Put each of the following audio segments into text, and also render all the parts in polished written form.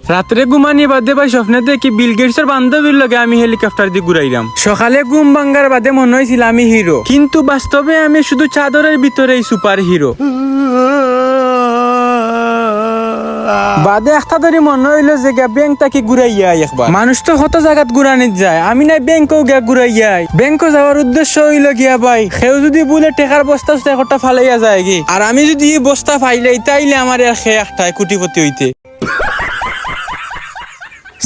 রাত্রে ঘুমানি বাদে ভাই স্বপ্নে দেখি বিল গেটসের বান্ধবীর লগে আমি হেলিকপ্টার দিয়ে ঘুরাইলাম। সকালে ঘুম ভাঙ্গার বাদে মনে হয়েছিল আমি হিরো, কিন্তু বাস্তবে আমি শুধু চাদরের ভিতরেই সুপার হিরো। বাদে একটা ধরে মনে হইলো যে ব্যাংকটা কি ঘুরাইয়া একবার। মানুষ তো কত জায়গাত ঘুরানিত যায়, আমি নাই ব্যাংকও গিয়া ঘুরাইয়া। ব্যাংক যাওয়ার উদ্দেশ্য হইলো গিয়া ভাই সেও যদি বলে টেকার বস্তা একটা ফালাইয়া যায় কি, আর আমি যদি এই বস্তা ফাইলাই তাইলে আমার আর সে একটাই কোটিপতি হইতে।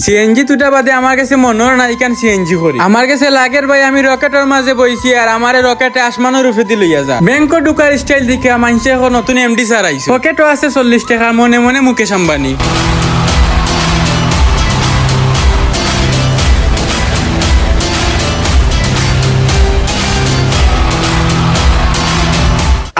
সিএনজি তুটা বাদে আমার কাছে মনোর নাই কান সিএনজি করি। আমার কাছে লাগের ভাই আমি রকেটের মাঝে বইছি আর আমার রকেটে আসমানের রূপে দি লইয়া যা। ব্যাংক ঢুকার স্টাইল দেখে মানুষে এখন নতুন এমডি স্যার আইছে। পকেটও আছে 40 টাকা, মনে মনে মুকেশ আম্বানি।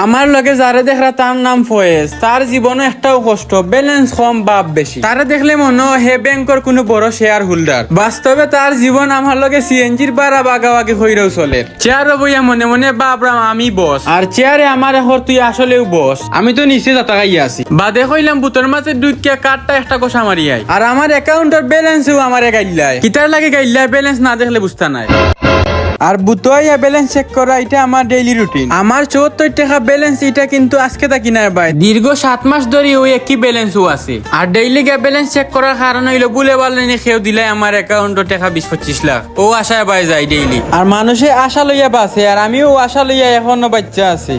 আমার লগে যারে দেখরা তার নাম ফয়েজ, তার জীবনে একটাও কষ্ট, ব্যালেন্স কম বাপ বেশি। তারে দেখলে মনে হে ব্যাংকের কোনো বড় শেয়ার হোল্ডার। বাস্তবে তার জীবন আমার লগে সিএনজির বাড়া বাগাবাগি হইরেও চলে। চেয়ারও বইয়া মনে মনে বাপরাম আমি বস, আর চেয়ারে আমার এখন তুই আসলেও বস, আমি তো নিচে যাতা গাইয়া আছি। বাদে কইলাম বুতর মাঝে ডুইকিয়া কার্ডটা একটা কষা মারিয়াই, আর আমার অ্যাকাউন্টের ব্যালেন্সও আমারে গাইলাই। কিতার লাগে গাইলাই, ব্যালেন্স না দেখলে বুঝতা নাই। আর বুতোয়া ব্যালেন্স চেক করা এটা আমার ডেইলি রুটিন। আমার 74 টাকা ব্যালেন্স, এটা কিন্তু আজকে তা কিনার ভাই, দীর্ঘ 7 মাস ধরে ওই একই ব্যালেন্সও আছে। আর ডেইলি ব্যালেন্স চেক করার কারণ হইলো বলে বললেন কেউ দিলে আমার অ্যাকাউন্টে টাকা 20-25 লাখ ও আশায় পাই যায় ডেইলি। আর মানুষে আশা লইয়া বাঁচে, আর আমিও আশা লইয়া এখনো বাচ্চা আছি।